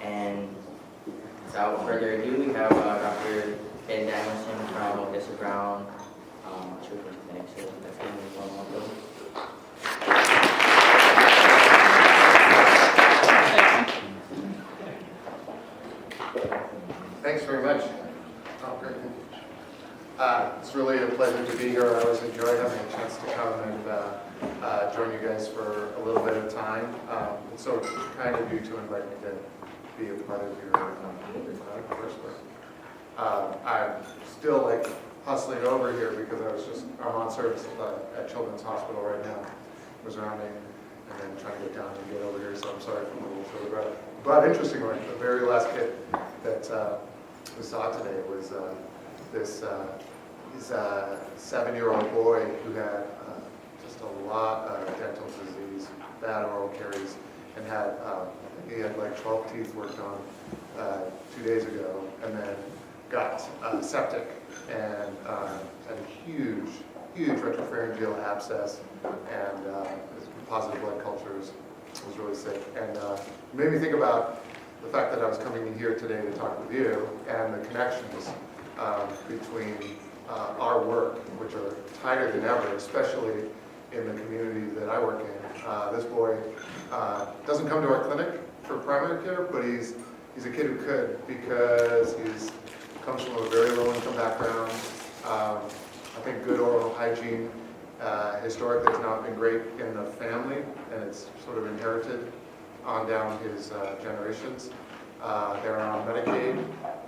And without further ado, we have Dr. Danielson from Odessa Brown Children's Clinic. So that's going to be one more. Thanks very much. Oh, great. It's really a pleasure to be here. I always enjoy having a chance to come and join you guys for a little bit of time. It's so kind of you to invite me to be a part of your coursework. I'm still like hustling over here because I'm on service at Children's Hospital right now. I was rounding and then trying to get down and get over here, so I'm sorry for the little further. But interestingly, the very last kid that we saw today was he's a 7-year-old boy who had just a lot of dental disease, bad oral caries, and he had like 12 teeth worked on 2 days ago, and then got septic and had a huge retropharyngeal abscess and positive blood cultures. Was really sick, and it made me think about the fact that I was coming in here today to talk with you and the connections between our work, which are tighter than ever, especially in the community that I work in. This boy doesn't come to our clinic for primary care, but he's a kid who could, because he's comes from a very low-income background. I think good oral hygiene historically has not been great in the family, and it's sort of inherited on down his generations. They're on Medicaid,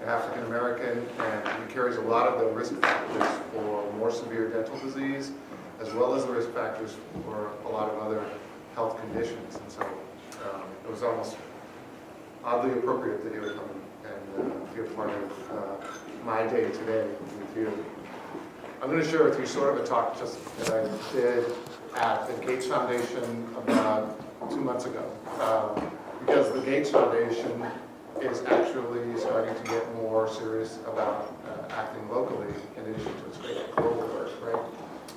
African American, and he carries a lot of the risk factors for more severe dental disease, as well as the risk factors for a lot of other health conditions. And so it was almost oddly appropriate that he would come and be a part of my day today with you. I'm going to share with you sort of a talk just that I did at the Gates Foundation about 2 months ago, because the Gates Foundation is actually starting to get more serious about acting locally in addition to its great global work, right?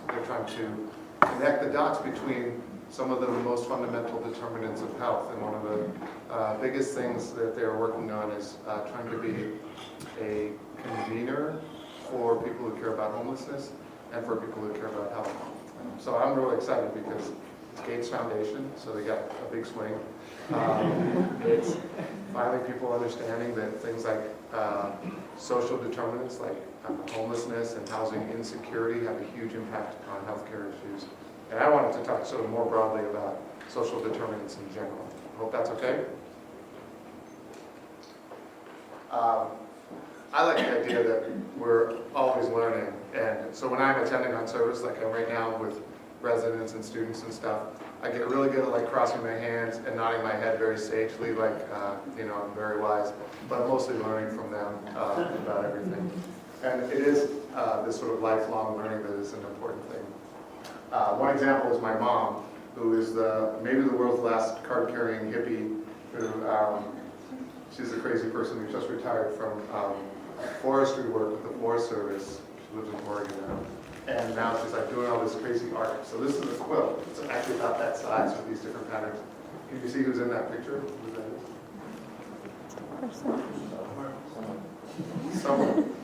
They're trying to connect the dots between some of the most fundamental determinants of health, and one of the biggest things that they're working on is trying to be a convener for people who care about homelessness and for people who care about health. So I'm really excited because it's Gates Foundation, so they got a big swing. It's finally people understanding that things like social determinants like homelessness and housing insecurity have a huge impact on healthcare issues. And I wanted to talk sort of more broadly about social determinants in general. I hope that's okay. I like the idea that we're always learning, and so when I'm attending on service, like I'm right now with residents and students and stuff, I get really good at like crossing my hands and nodding my head very sagely, like I'm very wise, but I'm mostly learning from them about everything. And it is this sort of lifelong learning that is an important thing. One example is my mom, who is maybe the world's last card-carrying hippie, who she's a crazy person who just retired from forestry work with the Forest Service. She lives in Oregon now. And now she's like doing all this crazy art. So this is a quilt. It's actually about that size with these different patterns. Can you see who's in that picture? Who that is? Someone.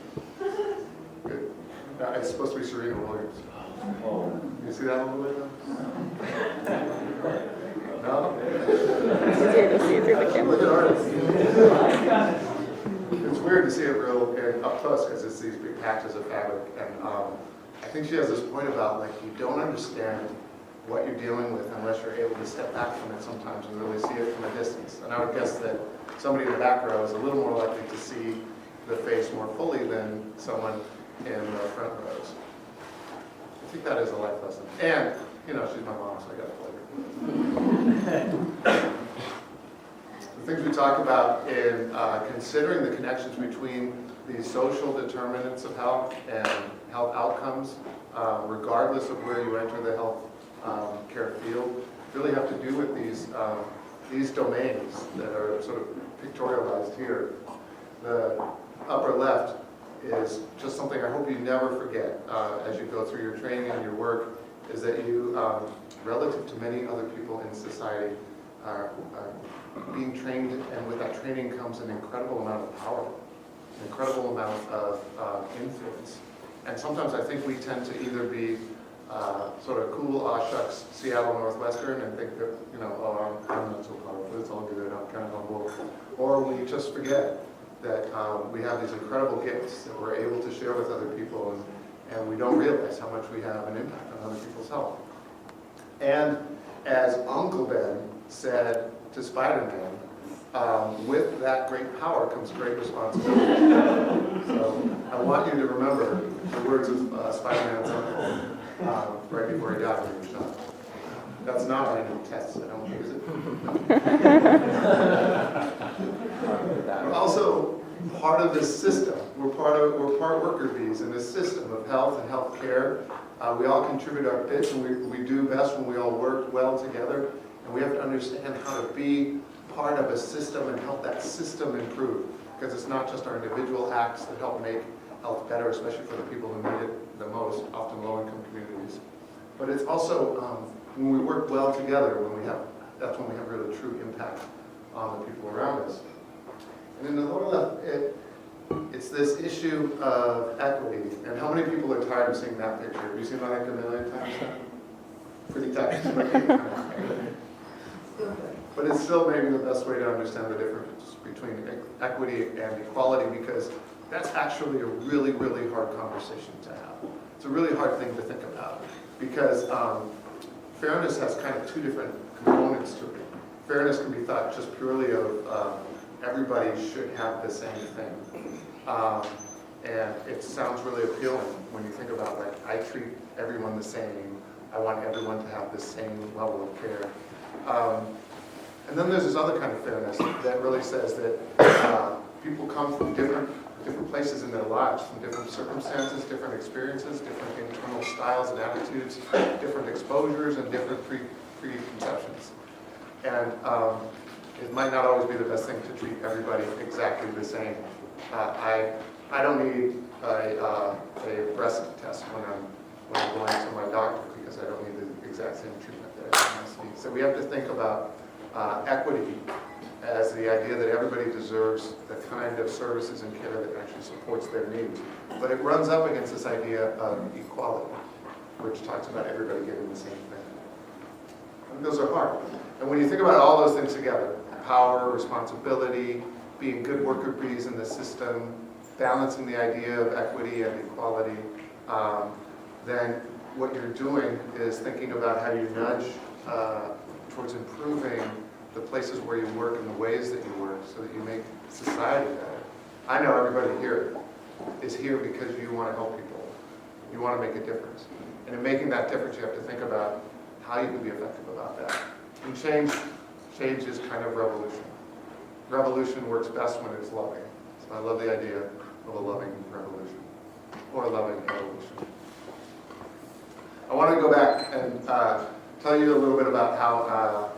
Good. It's supposed to be Serena Williams. You see that a little bit? No? It's easier to see through the camera. Look at artists. It's weird to see it real up close because it's these big patches of fabric. And I think she has this point about like you don't understand what you're dealing with unless you're able to step back from it sometimes and really see it from a distance. And I would guess that somebody in the back row is a little more likely to see the face more fully than someone in the front rows. I think that is a life lesson. And, she's my mom, so I got to play her. The things we talk about in considering the connections between the social determinants of health and health outcomes, regardless of where you enter the health care field, really have to do with these domains that are sort of pictorialized here. The upper left is just something I hope you never forget as you go through your training and your work, is that you, relative to many other people in society, are being trained, and with that training comes an incredible amount of power, an incredible amount of influence. And sometimes I think we tend to either be sort of cool, aw shucks, Seattle Northwestern, and think that, you know, oh, I'm not so powerful, it's all good, I'm kind of humble. Or we just forget that we have these incredible gifts that we're able to share with other people, and we don't realize how much we have an impact on other people's health. And as Uncle Ben said to Spider-Man, with that great power comes great responsibility. So I want you to remember the words of Spider-Man's uncle right before he died when he was shot. That's not on any tests, I don't use it. We're also part of this system. We're part worker bees in this system of health and health care. We all contribute our bits, and we do best when we all work well together. And we have to understand how to be part of a system and help that system improve. Because it's not just our individual acts that help make health better, especially for the people who need it the most, often low-income communities. But it's also when we work well together, that's when we have really true impact on the people around us. And in the lower left, it's this issue of equity. And how many people are tired of seeing that picture? Have you seen that like a million times now? Pretty tired. But it's still maybe the best way to understand the difference between equity and equality, because that's actually a really, really hard conversation to have. It's a really hard thing to think about, because fairness has kind of two different components to it. Fairness can be thought just purely of everybody should have the same thing. And it sounds really appealing when you think about, like, I treat everyone the same. I want everyone to have the same level of care. And then there's this other kind of fairness that really says that people come from different places in their lives, from different circumstances, different experiences, different internal styles and attitudes, different exposures, and different preconceptions. And it might not always be the best thing to treat everybody exactly the same. I don't need a breast test when I'm going to my doctor, because I don't need the exact same treatment that everyone else needs. So we have to think about equity as the idea that everybody deserves the kind of services and care that actually supports their needs. But it runs up against this idea of equality, which talks about everybody getting the same thing. And those are hard. And when you think about all those things together, power, responsibility, being good worker bees in the system, balancing the idea of equity and equality, then what you're doing is thinking about how you nudge towards improving the places where you work and the ways that you work, so that you make society better. I know everybody here is here because you want to help people. You want to make a difference. And in making that difference, you have to think about how you can be effective about that. And change is kind of revolution. Revolution works best when it's loving. So I love the idea of a loving revolution, or a loving evolution. I want to go back and tell you a little bit about how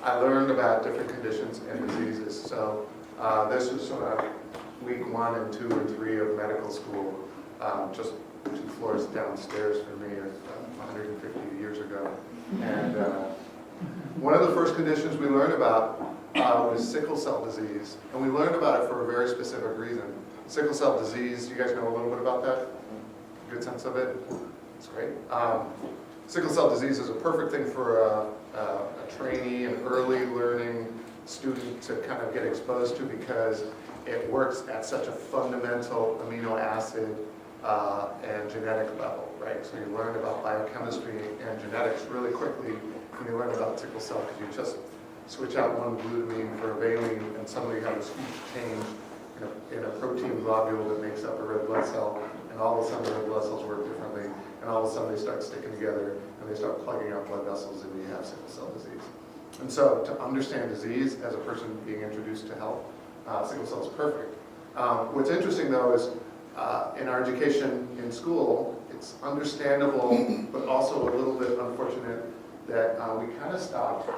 I learned about different conditions and diseases. So this was sort of week 1 and 2 and 3 of medical school, just 2 floors downstairs from me 150 years ago. And one of the first conditions we learned about was sickle cell disease. And we learned about it for a very specific reason. Sickle cell disease, you guys know a little bit about that? Good sense of it? That's great. Sickle cell disease is a perfect thing for a trainee, an early learning student to kind of get exposed to, because it works at such a fundamental amino acid and genetic level, right? So you learn about biochemistry and genetics really quickly when you learn about sickle cell, because you just switch out one glutamine for a valine, and suddenly you have this huge change in a protein globule that makes up a red blood cell, and all of a sudden the red blood cells work differently, and all of a sudden they start sticking together, and they start plugging up blood vessels, and you have sickle cell disease. And so to understand disease as a person being introduced to health, sickle cell is perfect. What's interesting though is in our education in school, it's understandable, but also a little bit unfortunate that we kind of stopped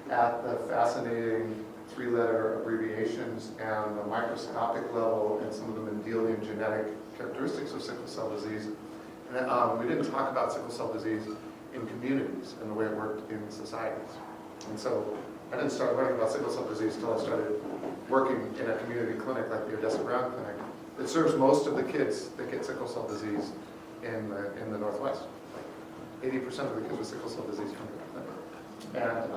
at the fascinating 3-letter abbreviations and the microscopic level and some of the Mendelian genetic characteristics of sickle cell disease. And we didn't talk about sickle cell disease in communities and the way it worked in societies. And so I didn't start learning about sickle cell disease until I started working in a community clinic like the Odessa Brown Clinic. It serves most of the kids that get sickle cell disease in the Northwest. Like 80% of the kids with sickle cell disease come to the clinic. And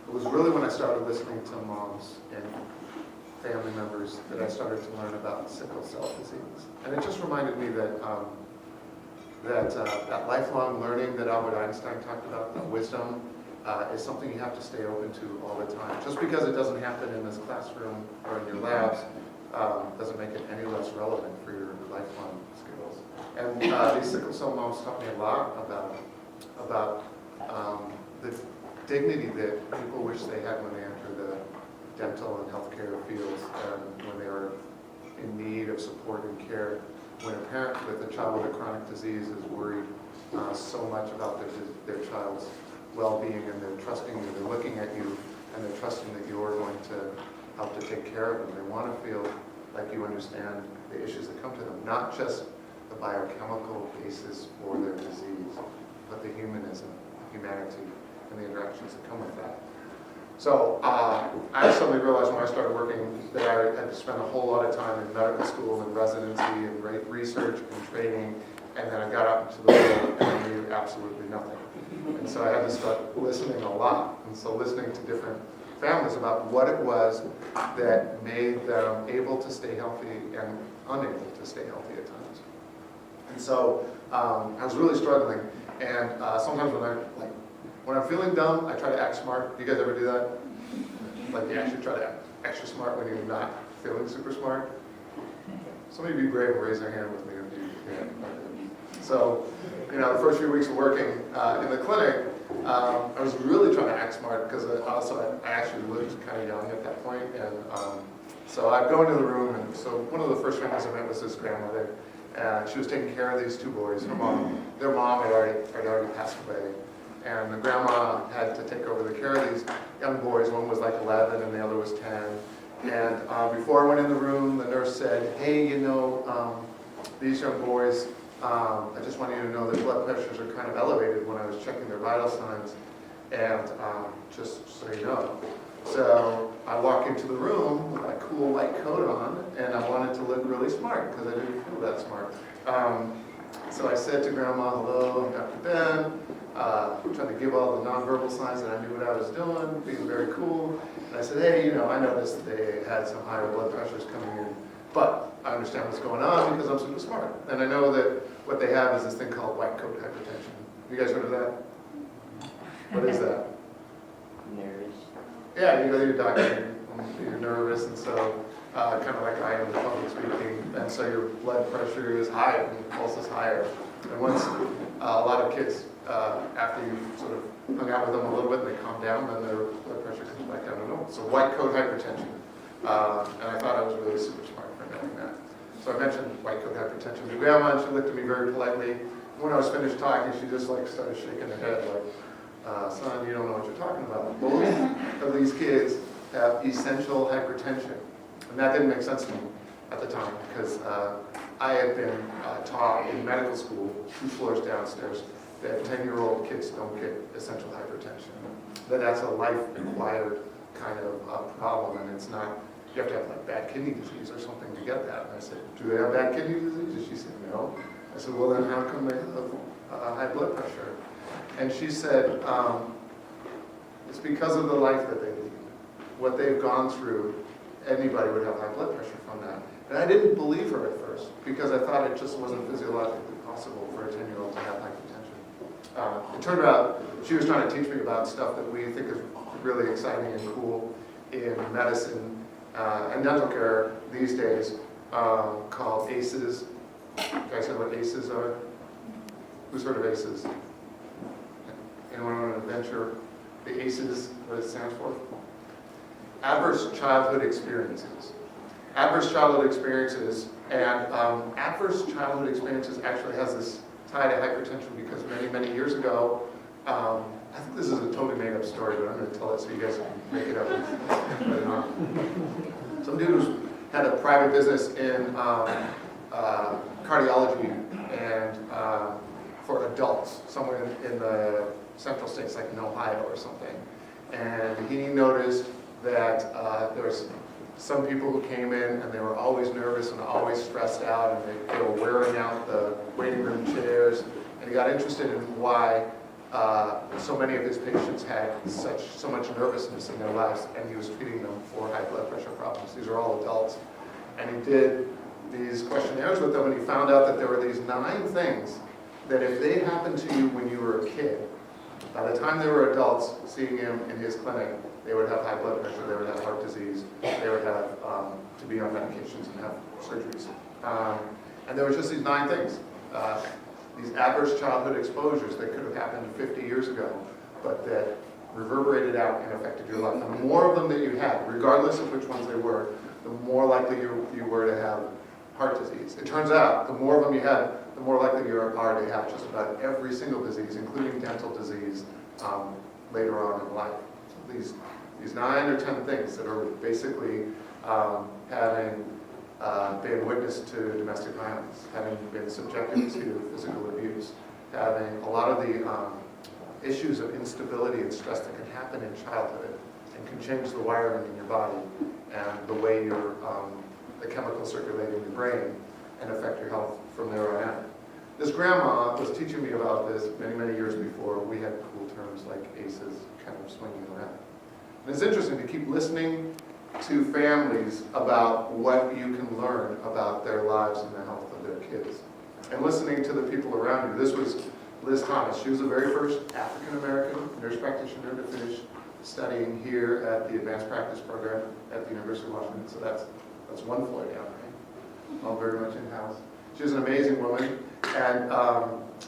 it was really when I started listening to moms and family members that I started to learn about sickle cell disease. And it just reminded me that that lifelong learning that Albert Einstein talked about, that wisdom, is something you have to stay open to all the time. Just because it doesn't happen in this classroom or in your labs doesn't make it any less relevant for your lifelong skills. And these sickle cell moms taught me a lot about the dignity that people wish they had when they enter the dental and healthcare fields, and when they are in need of support and care. When a parent with a child with a chronic disease is worried so much about their child's well-being, and they're trusting you, they're looking at you, and they're trusting that you're going to help to take care of them. They want to feel like you understand the issues that come to them, not just the biochemical basis for their disease, but the humanism, humanity, and the interactions that come with that. So I suddenly realized when I started working that I had to spend a whole lot of time in medical school and residency and research and training, and then I got out into the world and I knew absolutely nothing. And so I had to start listening a lot, and so listening to different families about what it was that made them able to stay healthy and unable to stay healthy at times. And so I was really struggling, and sometimes when I'm feeling dumb, I try to act smart. Do you guys ever do that? Like you actually try to act extra smart when you're not feeling super smart? Somebody be brave and raise their hand with me if you can. So, the first few weeks of working in the clinic, I was really trying to act smart because I actually looked kind of young at that point. And so I'd go into the room, and so one of the first families I met was this grandmother. And she was taking care of these two boys. Their mom had already passed away. And the grandma had to take over the care of these young boys. One was like 11 and the other was 10. And before I went in the room, the nurse said, hey, these young boys, I just want you to know their blood pressures are kind of elevated when I was checking their vital signs. And just so you know. So I walk into the room with my cool white coat on, and I wanted to look really smart because I didn't feel that smart. So I said to Grandma, hello, I'm Dr. Ben. Trying to give all the nonverbal signs that I knew what I was doing, being very cool. And I said, hey, I noticed they had some higher blood pressures coming in, but I understand what's going on because I'm super smart. And I know that what they have is this thing called white coat hypertension. You guys heard of that? What is that? Nervous. Yeah, you go to your doctor, you're nervous, and so kind of like I am with public speaking, and so your blood pressure is high and pulse is higher. And once a lot of kids, after you sort of hung out with them a little bit and they calm down, then their blood pressure comes back down to normal. So white coat hypertension. And I thought I was really super smart for knowing that. So I mentioned white coat hypertension to Grandma, and she looked at me very politely. When I was finished talking, she just started shaking her head like, son, you don't know what you're talking about. Both of these kids have essential hypertension. And that didn't make sense to me at the time because I had been taught in medical school, 2 floors downstairs, that 10-year-old kids don't get essential hypertension. That's a life-required kind of problem, and it's not, you have to have bad kidney disease or something to get that. And I said, do they have bad kidney disease? And she said, no. I said, well then how come they have high blood pressure? And she said, it's because of the life that they lead. What they've gone through, anybody would have high blood pressure from that. And I didn't believe her at first because I thought it just wasn't physiologically possible for a 10-year-old to have hypertension. It turned out she was trying to teach me about stuff that we think is really exciting and cool in medicine and dental care these days called ACEs. You guys know what ACEs are? Who's heard of ACEs? Anyone want to venture the ACEs, what it stands for? Adverse childhood experiences. Adverse childhood experiences, and adverse childhood experiences actually has this tie to hypertension because many, many years ago, I think this is a totally made up story, but I'm going to tell it so you guys can make it up and put it on. Some dude had a private business in cardiology and for adults, somewhere in the central states like in Ohio or something. And he noticed that there was some people who came in and they were always nervous and always stressed out, and they were wearing out the waiting room chairs. And he got interested in why so many of his patients had so much nervousness in their lives, and he was treating them for high blood pressure problems. These are all adults. And he did these questionnaires with them, and he found out that there were these 9 things that if they happened to you when you were a kid, by the time they were adults seeing him in his clinic, they would have high blood pressure, they would have heart disease, they would have to be on medications and have surgeries. And there were just these 9 things. These adverse childhood exposures that could have happened 50 years ago, but that reverberated out and affected your life. And the more of them that you had, regardless of which ones they were, the more likely you were to have heart disease. It turns out, the more of them you had, the more likely you are to have just about every single disease, including dental disease, later on in life. So these 9 or 10 things that are basically having been witness to domestic violence, having been subjected to physical abuse, having a lot of the issues of instability and stress that can happen in childhood and can change the wiring in your body and the way the chemicals circulate in your brain and affect your health from there on out. This grandma was teaching me about this many, many years before we had cool terms like ACEs kind of swinging around. And it's interesting to keep listening to families about what you can learn about their lives and the health of their kids. And listening to the people around you. This was Liz Thomas. She was the very first African-American nurse practitioner to finish studying here at the advanced practice program at the University of Washington. So that's one floor down, right? All very much in-house. She was an amazing woman, and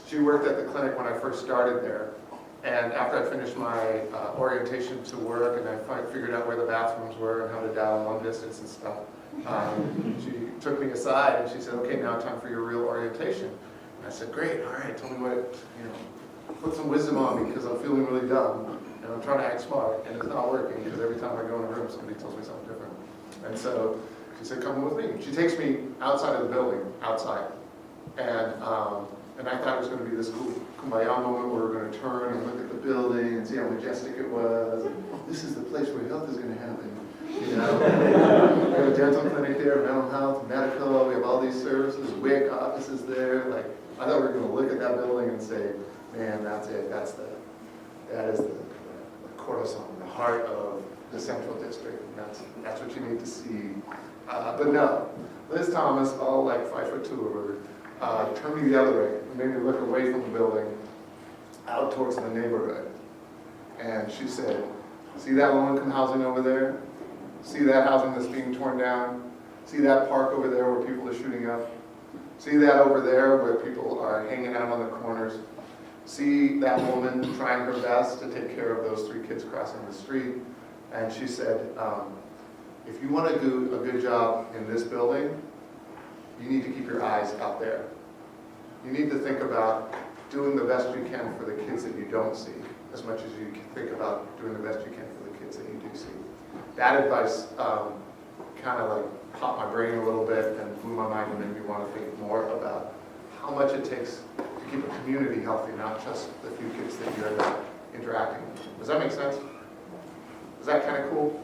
she worked at the clinic when I first started there. And after I finished my orientation to work and I figured out where the bathrooms were and how to dial long distance and stuff, she took me aside and she said, okay, now time for your real orientation. And I said, great, all right, tell me what, put some wisdom on me because I'm feeling really dumb and I'm trying to act smart and it's not working because every time I go in a room somebody tells me something different. And so she said, come with me. She takes me outside of the building, outside. And I thought it was going to be this cool kumbaya moment where we were going to turn and look at the building and see how majestic it was. And, this is the place where health is going to happen. We have a dental clinic there, mental health, medical. We have all these services, WIC offices there. Like, I thought we were going to look at that building and say, man, that's it. That is the cornerstone, the heart of the Central District. And that's what you need to see. But no, Liz Thomas, all like 5'2" of her. Turned me the other way, made me look away from the building, out towards the neighborhood. And she said, see that low-income housing over there? See that housing that's being torn down? See that park over there where people are shooting up? See that over there where people are hanging out on the corners? See that woman trying her best to take care of those 3 kids crossing the street? And she said, if you want to do a good job in this building, you need to keep your eyes out there. You need to think about doing the best you can for the kids that you don't see, as much as you think about doing the best you can for the kids that you do see. That advice kind of like popped my brain a little bit and blew my mind and made me want to think more about how much it takes to keep a community healthy, not just the few kids that you're interacting with. Does that make sense? Is that kind of cool?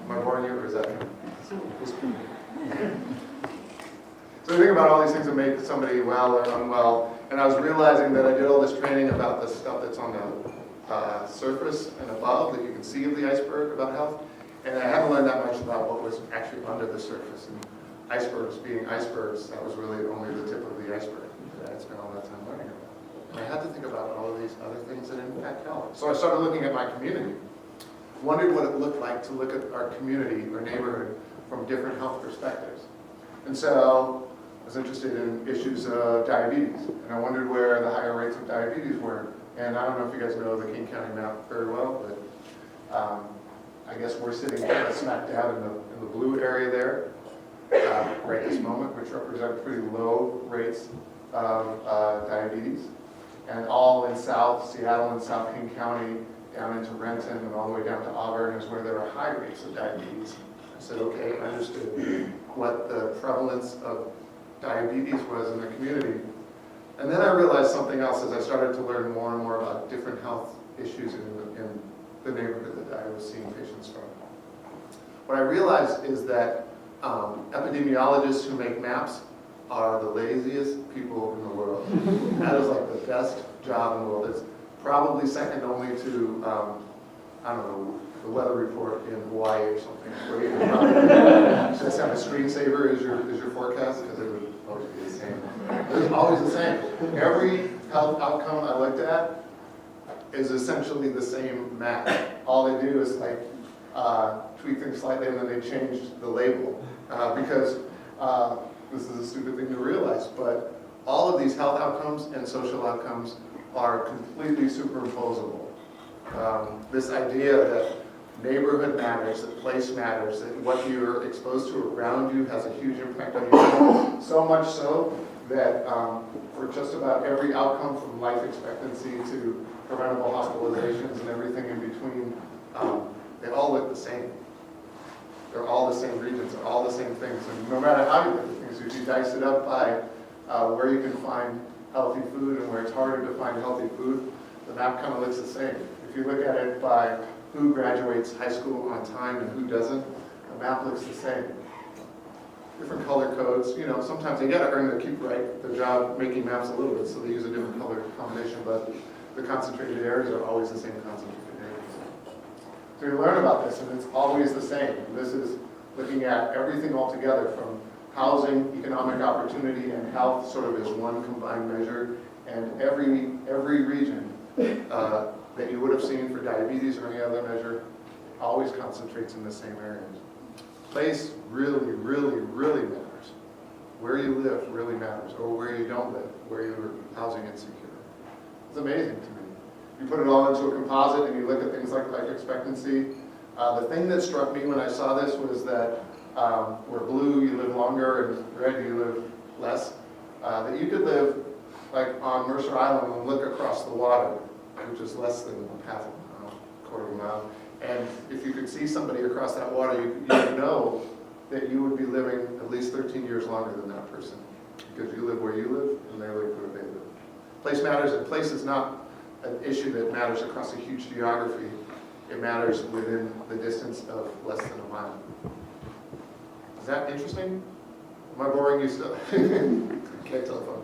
Am I boring you, or is that cool? So you think about all these things that make somebody well or unwell, and I was realizing that I did all this training about the stuff that's on the surface and above that you can see of the iceberg about health, and I haven't learned that much about what was actually under the surface. And icebergs being icebergs, that was really only the tip of the iceberg that I spent all that time learning about. And I had to think about all of these other things that impact health. So I started looking at my community, wondered what it looked like to look at our community or neighborhood from different health perspectives. And so I was interested in issues of diabetes, and I wondered where the higher rates of diabetes were. And I don't know if you guys know the King County map very well, but I guess we're sitting kind of smack dab in the blue area there right this moment, which represent pretty low rates of diabetes. And all in South Seattle and South King County, down into Renton and all the way down to Auburn is where there are high rates of diabetes. I said, okay, I understood what the prevalence of diabetes was in the community. And then I realized something else as I started to learn more and more about different health issues in the neighborhood that What I realized is that epidemiologists who make maps are the laziest people in the world. That is like the best job in the world. It's probably second only to, I don't know, the weather report in Hawaii or something. Where you can just have a screensaver as your forecast, because it would always be the same. It's always the same. Every health outcome I looked at is essentially the same map. All they do is like tweak things slightly, and then they change the label because this is a stupid thing to realize, but all of these health outcomes and social outcomes are completely superimposable. This idea that neighborhood matters, that place matters, that what you're exposed to around you has a huge impact on your health, so much so that for just about every outcome from life expectancy to preventable hospitalizations and everything in between, they all look the same. They're all the same regions, they're all the same things. And no matter how you look at things, if you dice it up by where you can find healthy food and where it's harder to find healthy food, the map kind of looks the same. If you look at it by who graduates high school on time and who doesn't, the map looks the same. Different color codes, you know, sometimes they gotta earn their keep right, their job making maps a little bit, so they use a different color combination, but the concentrated areas are always the same concentrated areas. So you learn about this, and it's always the same. This is looking at everything all together, from housing, economic opportunity, and health sort of as one combined measure, and every region that you would have seen for diabetes or any other measure always concentrates in the same areas. Place really, really, really matters. Where you live really matters, or where you don't live, where you're housing insecure. It's amazing to me. You put it all into a composite and you look at things like life expectancy. The thing that struck me when I saw this was that where blue you live longer and red you live less, that you could live like on Mercer Island and look across the water, which is less than half a mile, quarter of a mile. And if you could see somebody across that water, you would know that you would be living at least 13 years longer than that person, because you live where you live and they live where they live. Place matters, and place is not an issue that matters across a huge geography. It matters within the distance of less than a mile. Is that interesting? Am I boring you still? Can't telephone.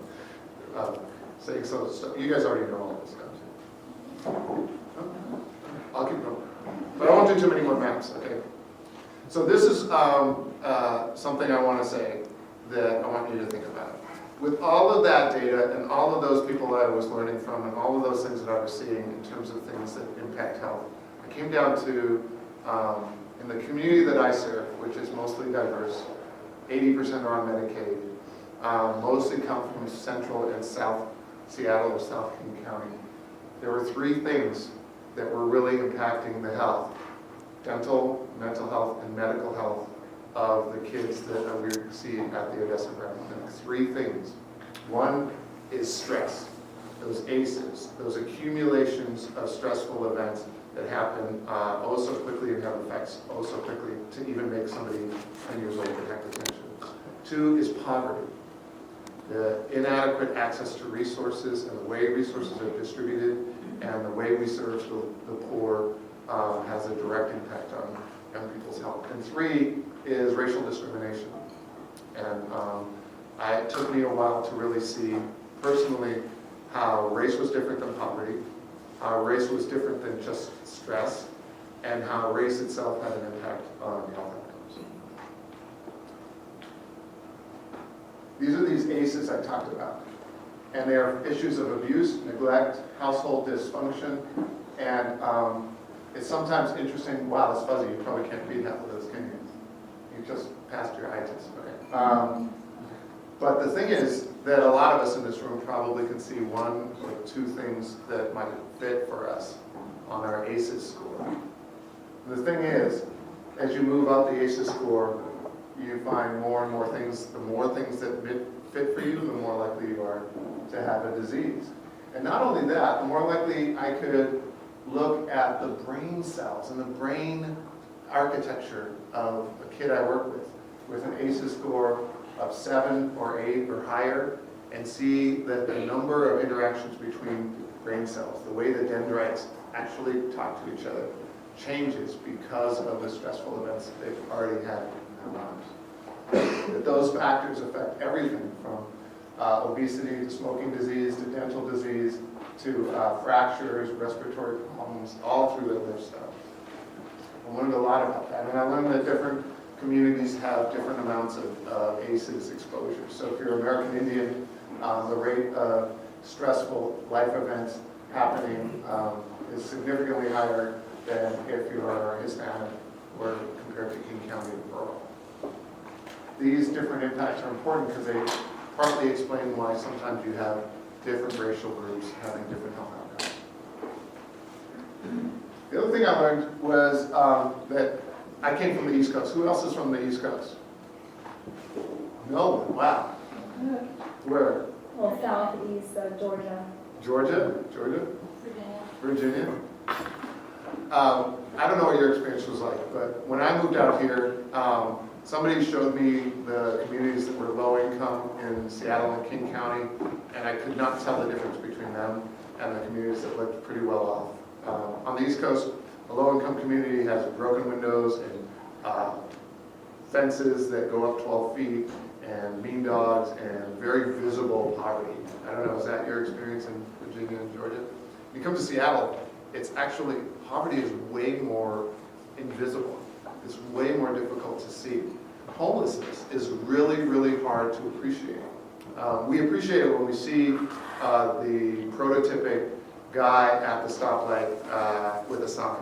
Saying so, you guys already know all this stuff. I'll keep going. But I won't do too many more maps, okay? So this is something I want to say that I want you to think about. With all of that data and all of those people that I was learning from and all of those things that I was seeing in terms of things that impact health, I came down to, in the community that I serve, which is mostly diverse, 80% are on Medicaid, mostly come from Central and South Seattle or South King County. There were three things that were really impacting the health: dental, mental health, and medical health of the kids that we see at the Odessa Brown. And three things. One is stress. Those ACEs, those accumulations of stressful events that happen oh so quickly and have effects oh so quickly to even make somebody 10 years old with hypertension. Two is poverty. The inadequate access to resources and the way resources are distributed and the way we serve the poor has a direct impact on young people's health. And three is racial discrimination. And it took me a while to really see personally how race was different than poverty, how race was different than just stress, and how race itself had an impact on health outcomes. These are these ACEs I talked about. And they are issues of abuse, neglect, household dysfunction, and it's sometimes interesting. Wow, that's fuzzy. You probably can't read half of those, can you? You just passed your eye test. Okay. But the thing is that a lot of us in this room probably can see one or two things that might fit for us on our ACEs score. And the thing is, as you move up the ACEs score, you find more and more things. The more things that fit for you, the more likely you are to have a disease. And not only that, the more likely I could look at the brain cells and the brain architecture of a kid I work with an ACEs score of 7 or 8 or higher, and see that the number of interactions between brain cells, the way the dendrites actually talk to each other, changes because of the stressful events that they've already had in their lives. That those factors affect everything from obesity to smoking disease to dental disease to fractures, respiratory problems, all through their lifestyle. I learned a lot about that, and I learned that different communities have different amounts of ACEs exposure. So if you're American Indian, the rate of stressful life events happening is significantly higher than if you are Hispanic or compared to King County and rural. These different impacts are important because they partly explain why sometimes you have different racial groups having different health outcomes. The other thing I learned was that I came from the East Coast. Who else is from the East Coast? No one. Wow. Where? Well, southeast, Georgia. Georgia? Virginia? I don't know what your experience was like, but when I moved out here, somebody showed me the communities that were low income in Seattle and King County, and I could not tell the difference between them and the communities that lived pretty well off. On the East Coast, a low income community has broken windows and fences that go up 12 feet and mean dogs and very visible poverty. I don't know, is that your experience in Virginia and Georgia? When you come to Seattle, it's actually, poverty is way more invisible. It's way more difficult to see. Homelessness is really, really hard to appreciate. We appreciate it when we see the prototypic guy at the stoplight with a sign.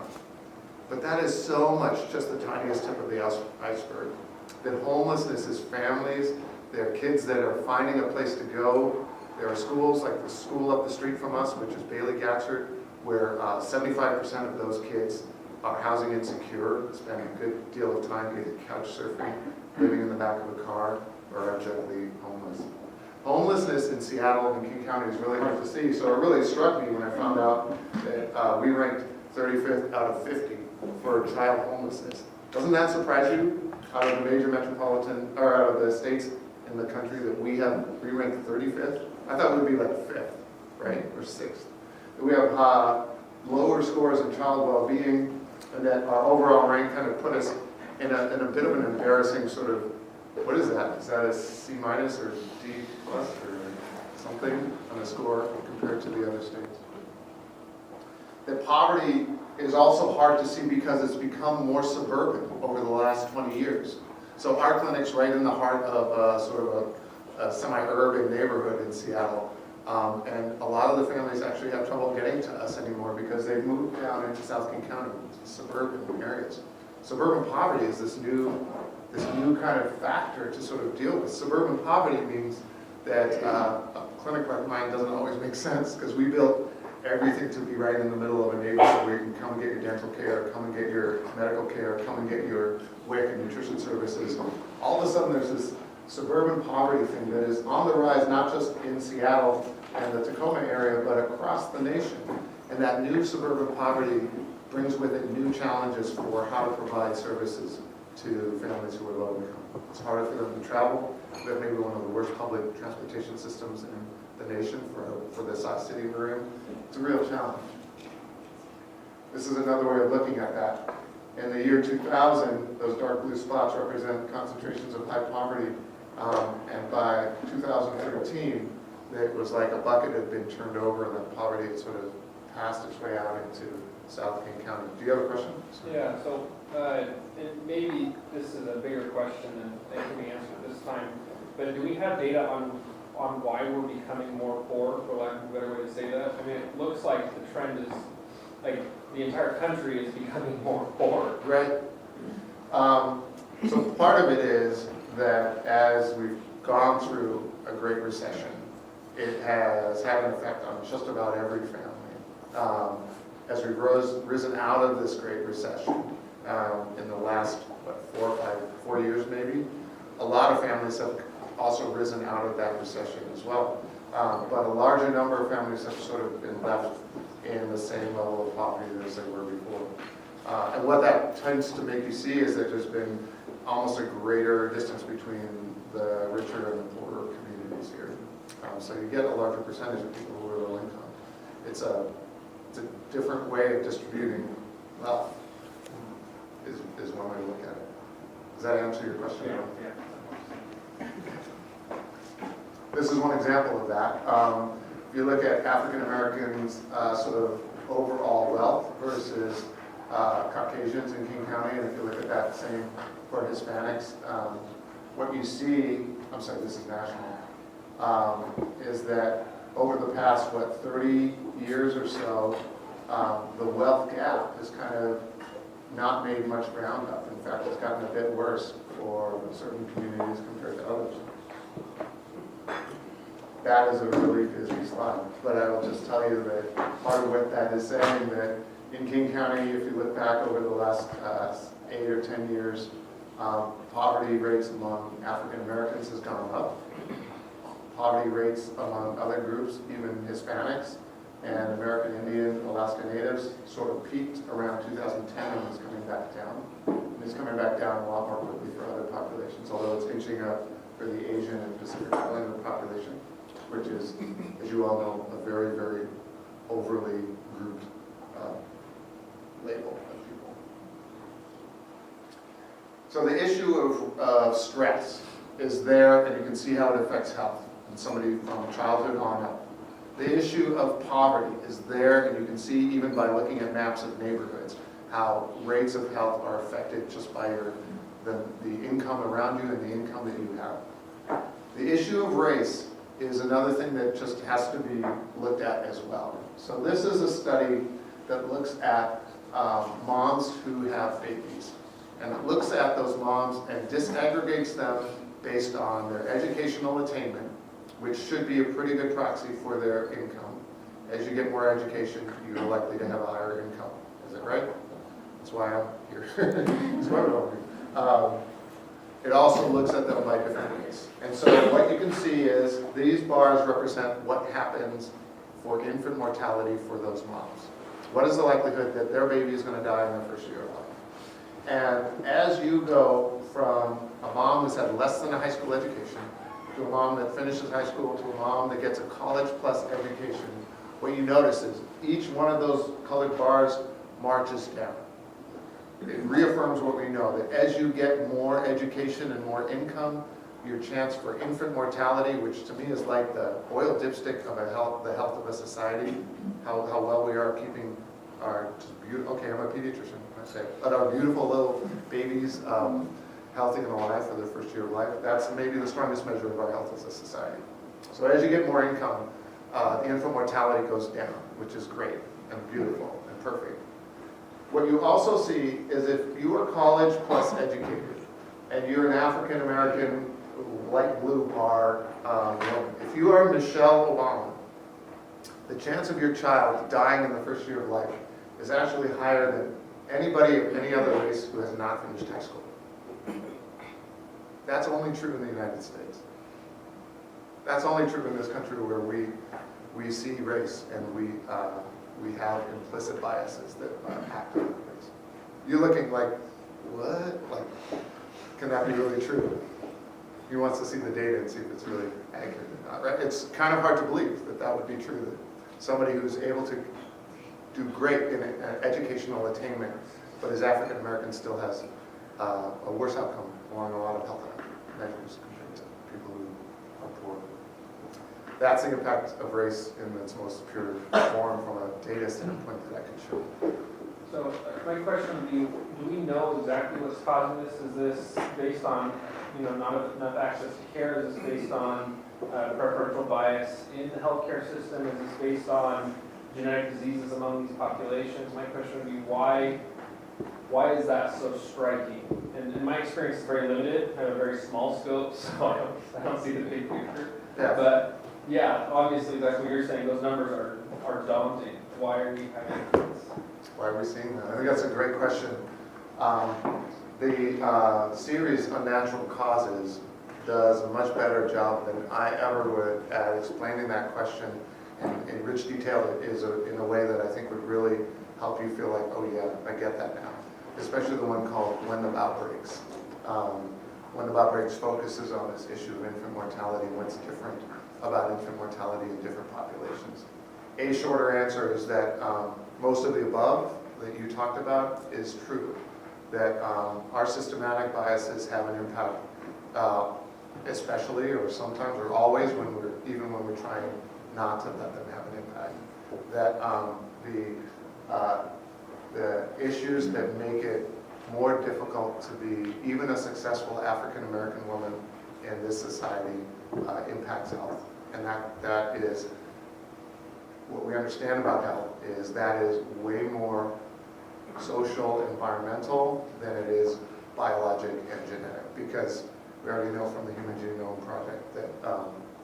But that is so much just the tiniest tip of the iceberg. That homelessness is families, there are kids that are finding a place to go. There are schools like the school up the street from us, which is Bailey Gatchard, where 75% of those kids are housing insecure, spend a good deal of time either couch surfing, living in the back of a car, or abjectly homeless. Homelessness in Seattle and King County is really hard to see, so it really struck me when I found out that we ranked 35th out of 50 for child homelessness. Doesn't that surprise you? Out of the major metropolitan, or out of the states in the country that we ranked 35th? I thought we'd be like 5th, right, or 6th. We have lower scores in child well-being, and that our overall rank kind of put us in a bit of an embarrassing sort of, what is that? Is that a C- or D+ or something on the score compared to the other states? That poverty is also hard to see because it's become more suburban over the last 20 years. So our clinic's right in the heart of sort of a semi-urban neighborhood in Seattle. And a lot of the families actually have trouble getting to us anymore because they've moved down into South King County, suburban areas. Suburban poverty is this new kind of factor to sort of deal with. Suburban poverty means that a clinic like mine doesn't always make sense because we built everything to be right in the middle of a neighborhood where you can come and get your dental care, come and get your medical care, come and get your WIC and nutrition services. All of a sudden there's this suburban poverty thing that is on the rise, not just in Seattle and the Tacoma area, but across the nation. And that new suburban poverty brings with it new challenges for how to provide services to families who are low income. It's harder for them to travel. We have maybe one of the worst public transportation systems in the nation for the size city we're in. It's a real challenge. This is another way of looking at that. In the year 2000, those dark blue spots represent concentrations of high poverty. And by 2013, it was like a bucket had been turned over and that poverty had sort of passed its way out into South King County. Do you have a question? Yeah, so and maybe this is a bigger question than it can be answered this time, but do we have data on why we're becoming more poor, for lack of a better way to say that? I mean, it looks like the trend is, like, the entire country is becoming more poor. Right. So part of it is that as we've gone through a Great Recession, it has had an effect on just about every family. As we've risen out of this Great Recession in the last, 4 years maybe, a lot of families have also risen out of that recession as well. But a larger number of families have sort of been left in the same level of poverty as they were before. And what that tends to make you see is that there's been almost a greater distance between the richer and the poorer communities here. So you get a larger percentage of people who are low income. It's a different way of distributing wealth. one way to look at it. Does that answer your question? Yeah. This is one example of that. If you look at African Americans' sort of overall wealth versus Caucasians in King County, and if you look at that same for Hispanics, what you see, I'm sorry, this is national, is that over the past, 30 years or so, the wealth gap has kind of not made much ground up. In fact, it's gotten a bit worse for certain communities compared to others. That is a really busy slide, but I will just tell you that part of what that is saying that in King County, if you look back over the last 8 or 10 years, poverty rates among African Americans has gone up. Poverty rates among other groups, even Hispanics and American Indian, Alaska Natives, sort of peaked around 2010 and is coming back down. And it's coming back down a lot more quickly for other populations, although it's inching up for the Asian and Pacific Islander population, which is, as you all know, a very, very overly grouped label of people. So the issue of stress is there, and you can see how it affects health in somebody from childhood on up. The issue of poverty is there, and you can see even by looking at maps of neighborhoods how rates of health are affected just by the income around you and the income that you have. The issue of race is another thing that just has to be looked at as well. So this is a study that looks at moms who have babies, and it looks at those moms and disaggregates them based on their educational attainment, which should be a pretty good proxy for their income. As you get more education, you're likely to have a higher income. Is it right? That's why I'm here. That's why I'm here. It also looks at them by different ways. And so what you can see is these bars represent what happens for infant mortality for those moms. What is the likelihood that their baby is going to die in their first year of life? And as you go from a mom who's had less than a high school education to a mom that finishes high school to a mom that gets a college plus education, what you notice is each one of those colored bars marches down. It reaffirms what we know, that as you get more education and more income, your chance for infant mortality, which to me is like the oil dipstick of the health of a society, how well we are keeping our beautiful, okay, I'm a pediatrician, I say, but our beautiful little babies healthy and alive for their first year of life, that's maybe the strongest measure of our health as a society. So as you get more income, the infant mortality goes down, which is great and beautiful and perfect. What you also see is if you are college plus educated, and you're an African American light blue bar woman, if you are Michelle Obama, the chance of your child dying in the first year of life is actually higher than anybody of any other race who has not finished high school. That's only true in the United States. That's only true in this country where we see race and we have implicit biases that act on race. You're looking like, what? Like, can that be really true? He wants to see the data and see if it's really accurate or not, right? It's kind of hard to believe that that would be true, that somebody who's able to do great in educational attainment, but is African American still has a worse outcome along a lot of health measures compared to people who are poor. That's the impact of race in its most pure form from a data standpoint that I can show. So my question would be, do we know exactly what's causing this? Is this based on, not enough access to care? Is this based on preferential bias in the healthcare system? Is this based on genetic diseases among these populations? My question would be, why is that so striking? And in my experience, it's very limited. I have a very small scope, so I don't see the big picture. Yeah. But yeah, obviously that's what you're saying. Those numbers are daunting. Why are we having this? Why are we seeing that? I think that's a great question. The series Unnatural Causes does a much better job than I ever would at explaining that question in rich detail. It is in a way that I think would really help you feel like, oh yeah, I get that now. Especially the one called When the Bout Breaks. When the Bout Breaks focuses on this issue of infant mortality and what's different about infant mortality in different populations. A shorter answer is that most of the above that you talked about is true. that our systematic biases have an impact, especially or sometimes or always even when we're trying not to let them have an impact. That the issues that make it more difficult to be even a successful African American woman in this society impacts health. And that is what we understand about health is that is way more social, environmental than it is biologic and genetic, because we already know from the Human Genome Project that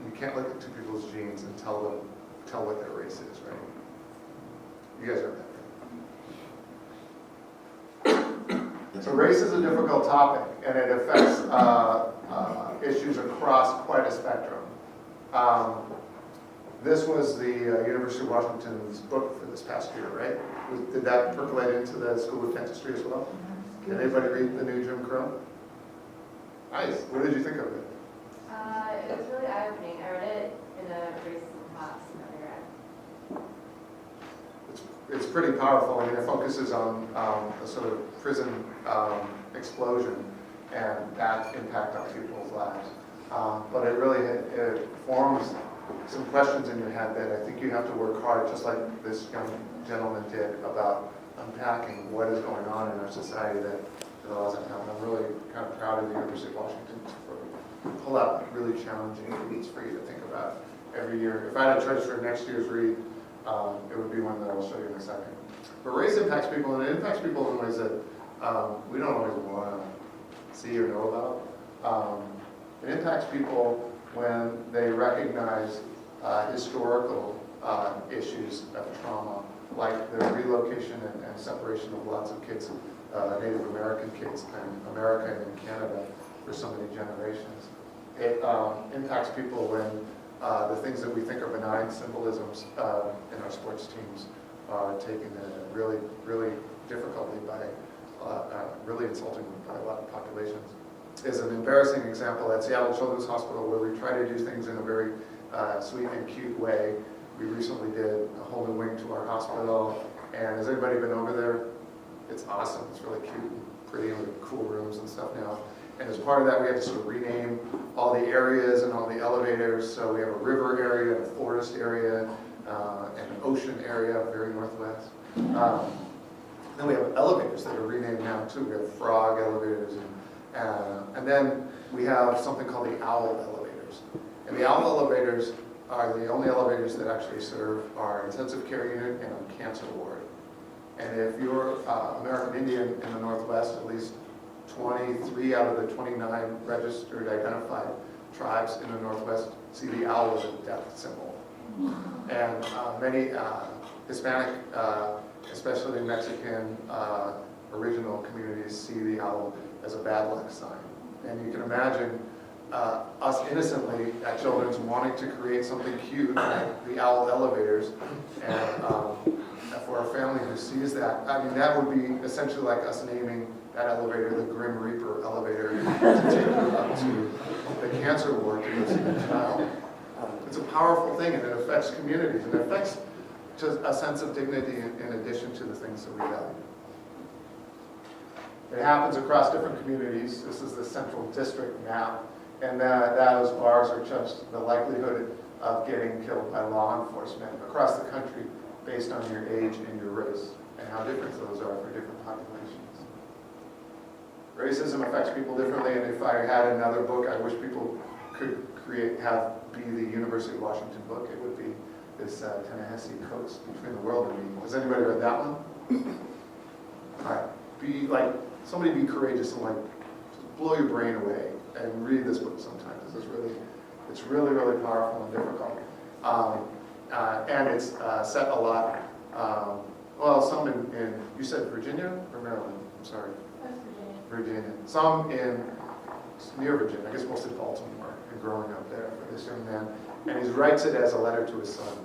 you can't look at two people's genes and tell what their race is, right? You guys heard that. So race is a difficult topic, and it affects issues across quite a spectrum. This was the University of Washington's book for this past year, right? Did that percolate into the School of Dentistry as well? Did anybody read The New Jim Crow? Nice. What did you think of it? It was really eye-opening. I read it in a racism class in undergrad. It's pretty powerful. I mean, it focuses on the sort of prison explosion and that impact on people's lives. But it really it forms some questions in your head that I think you have to work hard, just like this young gentleman did, about unpacking what is going on in our society that doesn't happen. I'm really kind of proud of the University of Washington for pull out really challenging reads for you to think about every year. If I had a choice for next year's read, it would be one that I'll show you in a second. But race impacts people, and it impacts people in ways that we don't always want to see or know about. It impacts people when they recognize historical issues of trauma, like the relocation and separation of lots of kids, Native American kids in America and in Canada for so many generations. It impacts people when the things that we think are benign symbolisms in our sports teams are taken really, really difficultly by, really insulting by a lot of populations. Is an embarrassing example at Seattle Children's Hospital, where we try to do things in a very sweet and cute way. We recently did a whole new wing to our hospital, and has everybody been over there? It's awesome. It's really cute and pretty with cool rooms and stuff now. And as part of that, we had to sort of rename all the areas and all the elevators. So we have a river area, and a forest area, and an ocean area, very northwest. Then we have elevators that are renamed now too. We have frog elevators, and then we have something called the owl elevators. And the owl elevators are the only elevators that actually serve our intensive care unit and our cancer ward. And if you're American Indian in the Northwest, at least 23 out of the 29 registered identified tribes in the Northwest see the owl as a death symbol. And many Hispanic, especially Mexican original communities, see the owl as a bad luck sign. And you can imagine us innocently at Children's wanting to create something cute like the owl elevators, and for a family who sees that, I mean, that would be essentially like us naming that elevator the Grim Reaper elevator to take you up to the cancer ward to go see the child. It's a powerful thing, and it affects communities, and it affects just a sense of dignity in addition to the things that we value. It happens across different communities. This is the central district map, and those bars are just the likelihood of getting killed by law enforcement across the country based on your age and your race, and how different those are for different populations. Racism affects people differently, and if I had another book I wish people could be the University of Washington book, it would be this Ta-Nehisi Coates, Between the World and Me. Has anybody read that one? All right. Somebody be courageous and just blow your brain away and read this book sometime. It's really, really powerful and difficult. And it's set a lot, some in, you said Virginia or Maryland? I'm sorry. Virginia. Some near Virginia, I guess mostly Baltimore, and growing up there for this young man. And he writes it as a letter to his son,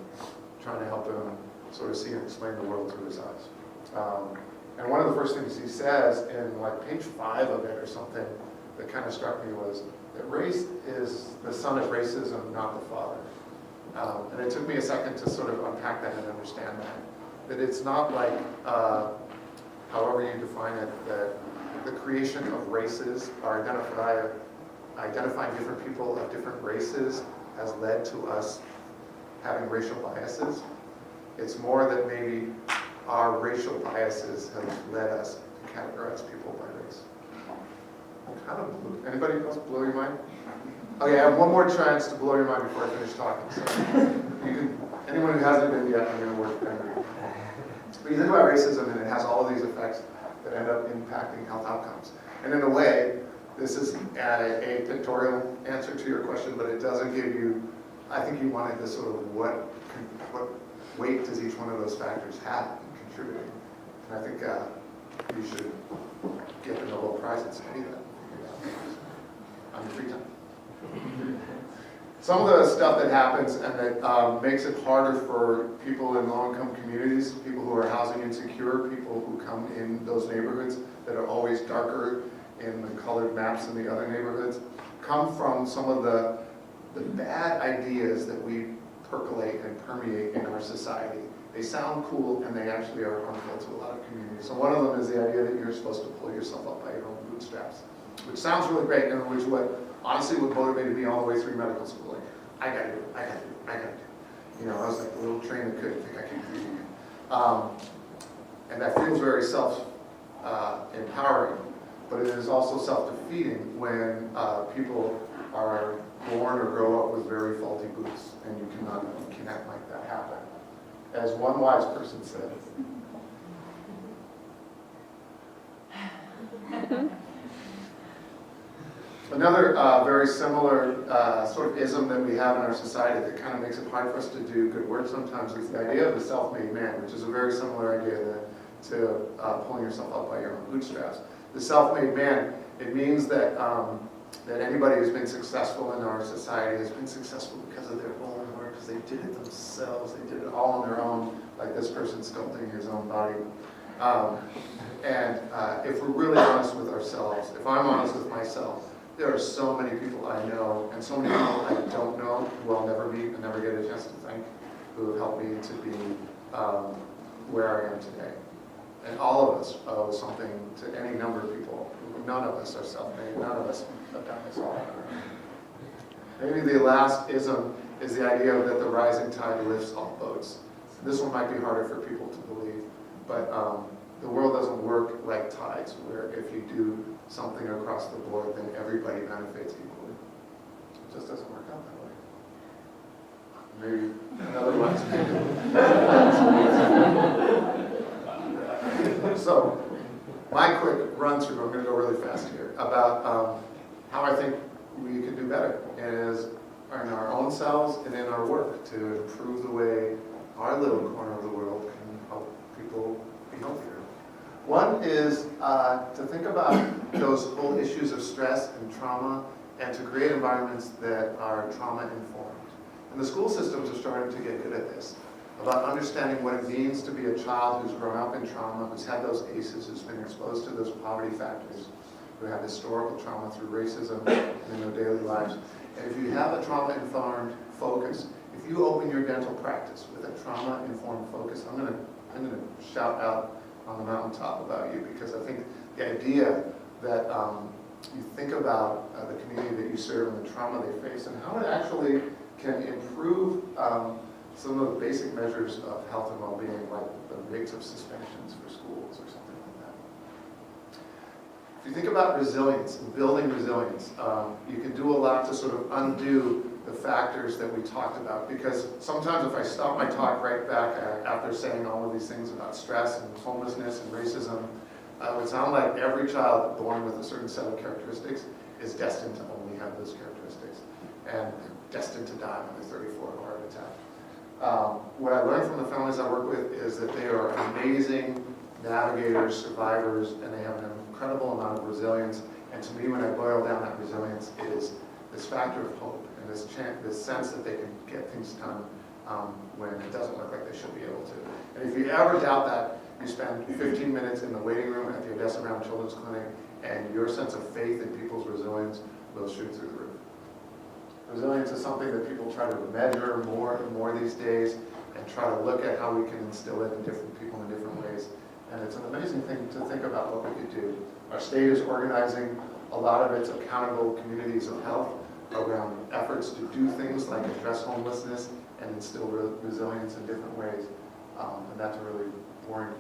trying to help him sort of see and explain the world through his eyes. And one of the first things he says in page 5 of it or something that kind of struck me was that race is the son of racism, not the father. And it took me a second to sort of unpack that and understand that it's not like, however you define it, that the creation of races, or identifying different people of different races has led to us having racial biases. It's more that maybe our racial biases have led us to categorize people by race. Kind of blew. Anybody else blow your mind? Okay, I have one more chance to blow your mind before I finish talking. So you can, anyone who hasn't been yet, I'm going to work there. But you think about racism, and it has all of these effects that end up impacting health outcomes. And in a way, this is a pictorial answer to your question, but it doesn't give you, I think you wanted this sort of what weight does each one of those factors have in contributing. And I think you should get the Nobel Prize and study that on your free time. Some of the stuff that happens and that makes it harder for people in low-income communities, people who are housing insecure, people who come in those neighborhoods that are always darker in the colored maps in the other neighborhoods, come from some of the bad ideas that we percolate and permeate in our society. They sound cool and they actually are harmful to a lot of communities. So one of them is the idea that you're supposed to pull yourself up by your own bootstraps, which sounds really great, and which honestly what motivated me all the way through medical school. Like, I gotta do it, I gotta do it, I gotta do it. You know, I was like the little train that couldn't think I could do it. And that feels very self-empowering, but it is also self-defeating when people are born or grow up with very faulty boots, and you cannot make that happen. As one wise person said. Another very similar sort of ism that we have in our society that kind of makes it hard for us to do good work sometimes is the idea of the self-made man, which is a very similar idea to pulling yourself up by your own bootstraps. The self-made man, it means that that anybody who's been successful in our society has been successful because of their own work, because they did it themselves, they did it all on their own, like this person sculpting his own body. If we're really honest with ourselves, if I'm honest with myself, there are so many people I know and so many people I don't know who I'll never meet and never get a chance to thank, who have helped me to be where I am today. And all of us owe something to any number of people. None of us are self-made. None of us have done this all on our own. Maybe the last ism is the idea that the rising tide lifts all boats. This one might be harder for people to believe, but the world doesn't work like tides, where if you do something across the board, then everybody benefits equally. It just doesn't work out that way. Maybe another one. So, my quick run through, I'm going to go really fast here, about how I think we could do better is in our own selves and in our work to improve the way our little corner of the world can help people be healthier. One is to think about those whole issues of stress and trauma and to create environments that are trauma-informed. And the school systems are starting to get good at this, about understanding what it means to be a child who's grown up in trauma, who's had those ACEs, who's been exposed to those poverty factors, who have historical trauma through racism in their daily lives. And if you have a trauma-informed focus, if you open your dental practice with a trauma-informed focus, I'm gonna shout out on the mountaintop about you, because I think the idea that you think about the community that you serve and the trauma they face and how it actually can improve some of the basic measures of health and well-being, like the rates of suspensions for schools or something like that. If you think about resilience and building resilience, you can do a lot to sort of undo the factors that we talked about, because sometimes if I stop my talk right back after saying all of these things about stress and homelessness and racism, it would sound like every child born with a certain set of characteristics is destined to only have those characteristics and destined to die when they're 34 of a heart attack. What I learned from the families I work with is that they are amazing navigators, survivors, and they have an incredible amount of resilience. And to me, when I boil down that resilience, is this factor of hope and this sense that they can get things done when it doesn't look like they should be able to. And if you ever doubt that, you spend 15 minutes in the waiting room at the Odessa Brown Children's Clinic, and your sense of faith in people's resilience will shoot through the roof. Resilience is something that people try to measure more and more these days and try to look at how we can instill it in different people in different ways. And it's an amazing thing to think about what we could do. Our state is organizing a lot of its accountable communities of health around efforts to do things like address homelessness and instill resilience in different ways. And that's a really boring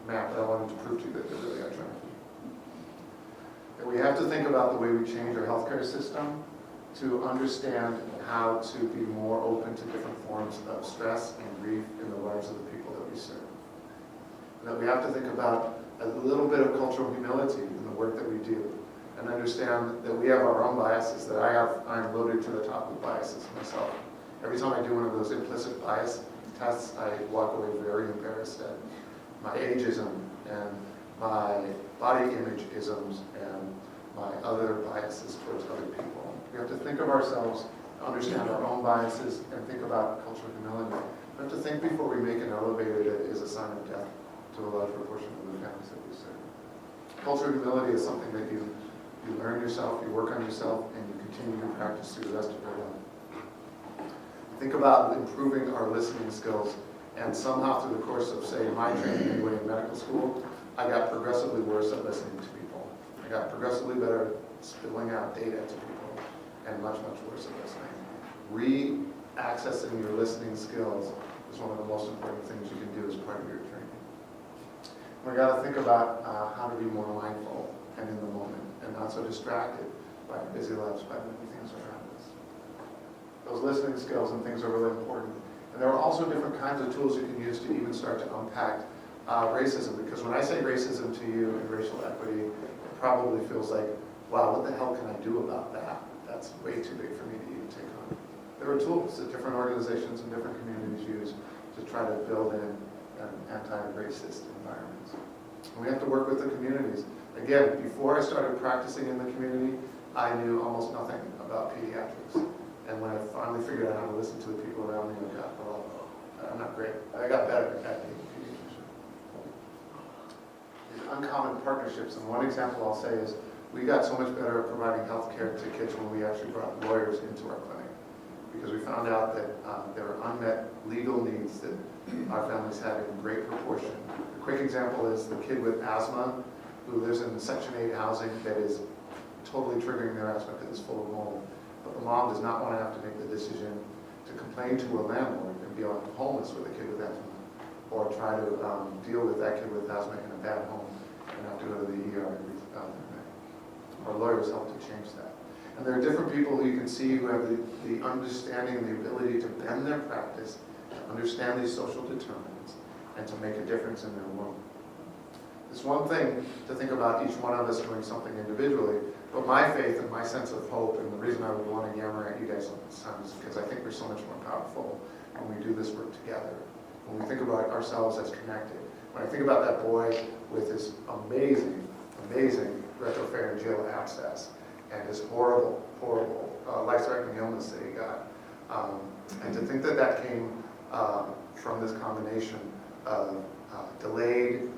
map, but I wanted to prove to you that they really are trying. And we have to think about the way we change our healthcare system to understand how to be more open to different forms of stress and grief in the lives of the people that we serve. And that we have to think about a little bit of cultural humility in the work that we do, and understand that we have our own biases, that I'm loaded to the top with biases myself. Every time I do one of those implicit bias tests, I walk away very embarrassed at my ageism and my body image isms and my other biases towards other people. We have to think of ourselves, understand our own biases, and think about cultural humility. We have to think before we make an elevator that is a sign of death to a large proportion of the families that we serve. Cultural humility is something that you learn yourself, you work on yourself, and you continue to practice through the rest of your life. Think about improving our listening skills, and somehow through the course of, say, my training anyway in medical school, I got progressively worse at listening to people. I got progressively better at spilling out data to people, and much, much worse at listening. Re-accessing your listening skills is one of the most important things you can do as part of your training. We got to think about how to be more mindful and in the moment, and not so distracted by our busy lives, by many things around us. Those listening skills and things are really important. And there are also different kinds of tools you can use to even start to unpack racism, because when I say racism to you and racial equity, it probably feels like, wow, what the hell can I do about that? That's way too big for me to even take on. There are tools that different organizations and different communities use to try to build in an anti-racist environment. And we have to work with the communities. Again, before I started practicing in the community, I knew almost nothing about pediatrics. And when I finally figured out how to listen to the people around me, I got, well, I'm not great. I got better at being a pediatrician. These uncommon partnerships, and one example I'll say is, we got so much better at providing health care to kids when we actually brought lawyers into our clinic. Because we found out that there are unmet legal needs that our families had in great proportion. A quick example is the kid with asthma who lives in Section 8 housing that is totally triggering their asthma because it's full of mold. But the mom does not want to have to make the decision to complain to a landlord and be homeless with a kid with asthma, or try to deal with that kid with asthma in a bad home and have to go to the ER every other night. Our lawyers help to change that. And there are different people who you can see who have the understanding and the ability to bend their practice, to understand these social determinants, and to make a difference in their world. It's one thing to think about each one of us doing something individually, but my faith and my sense of hope, and the reason I would want to yammer at you guys all this time is because I think we're so much more powerful when we do this work together, when we think about ourselves as connected. When I think about that boy with his amazing retropharyngeal abscess and his horrible life-threatening illness that he got, and to think that that came from this combination of delayed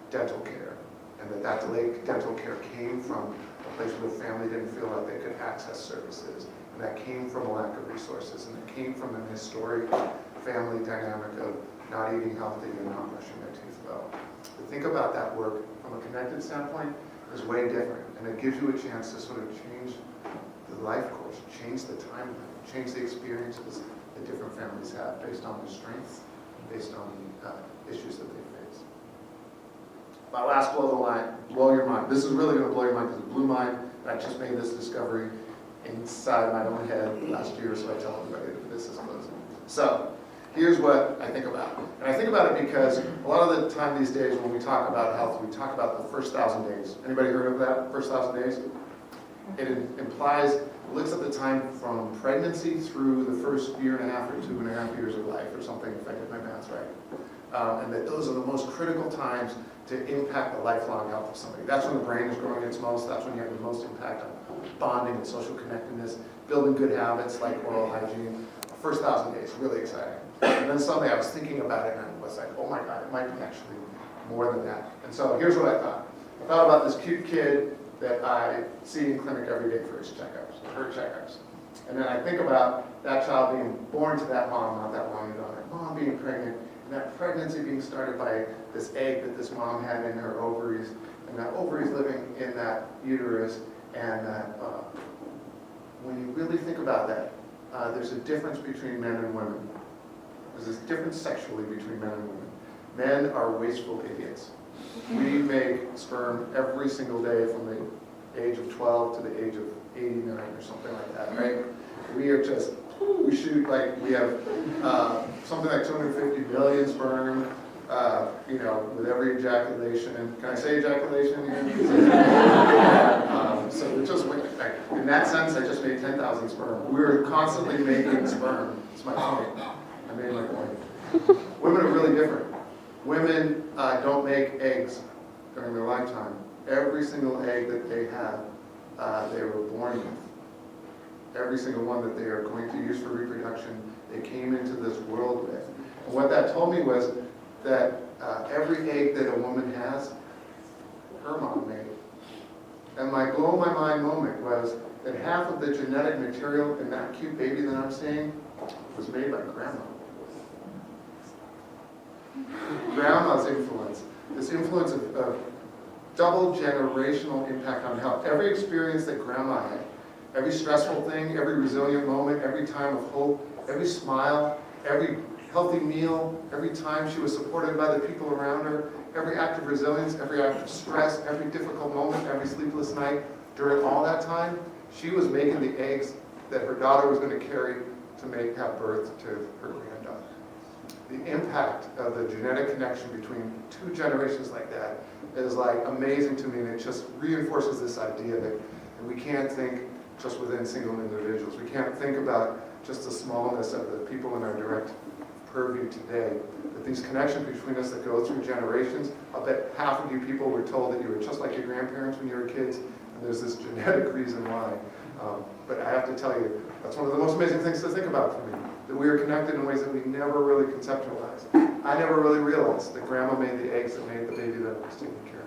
dental care, and that delayed dental care came from a place where the family didn't feel like they could access services, and that came from a lack of resources, and it came from an historic family dynamic of not eating healthy and not brushing their teeth well. To think about that work from a connected standpoint is way different, and it gives you a chance to sort of change the life course, change the timeline, change the experiences that different families have based on their strengths, based on the issues that they face. My last blow your mind. This is really going to blow your mind because it blew mine. I just made this discovery inside my own head last year, so I tell everybody that this is closing. So, here's what I think about. And I think about it because a lot of the time these days when we talk about health, we talk about the first 1,000 days. Anybody heard of that, first 1,000 days? It implies, it looks at the time from pregnancy through the first year and a half or 2.5 years of life or something, if I get my math right. And that those are the most critical times to impact the lifelong health of somebody. That's when the brain is growing its most, that's when you have the most impact on bonding and social connectedness, building good habits like oral hygiene. First 1,000 days, really exciting. And then suddenly I was thinking about it and I was like, oh my God, it might be actually more than that. And so here's what I thought. I thought about this cute kid that I see in clinic every day for his checkups, her checkups. And then I think about that child being born to that mom not that long ago, that mom being pregnant, and that pregnancy being started by this egg that this mom had in her ovaries, and that ovaries living in that uterus, and that when you really think about that, there's a difference between men and women. There's this difference sexually between men and women. Men are wasteful idiots. We make sperm every single day from the age of 12 to the age of 89 or something like that, right? We are just, we shoot like, we have something like 250 million sperm, you know, with every ejaculation. Can I say ejaculation again? So we just, like, in that sense, I just made 10,000 sperm. We're constantly making sperm. That's my point. I made my point. Women are really different. Women don't make eggs during their lifetime. Every single egg that they have, they were born with. Every single one that they are going to use for reproduction, they came into this world with. And what that told me was that every egg that a woman has, her mom made. And my blow my mind moment was that half of the genetic material in that cute baby that I'm seeing was made by grandma. Grandma's influence, this influence of double generational impact on health. Every experience that grandma had, every stressful thing, every resilient moment, every time of hope, every smile, every healthy meal, every time she was supported by the people around her, every act of resilience, every act of stress, every difficult moment, every sleepless night, during all that time, she was making the eggs that her daughter was going to carry to have birth to her granddaughter. The impact of the genetic connection between two generations like that is like amazing to me, and it just reinforces this idea that we can't think just within single individuals. We can't think about just the smallness of the people in our direct purview today, that these connections between us that go through generations. I'll bet half of you people were told that you were just like your grandparents when you were kids, and there's this genetic reason why. But I have to tell you, that's one of the most amazing things to think about for me, that we are connected in ways that we never really conceptualized. I never really realized that grandma made the eggs that made the baby that I was taking care of.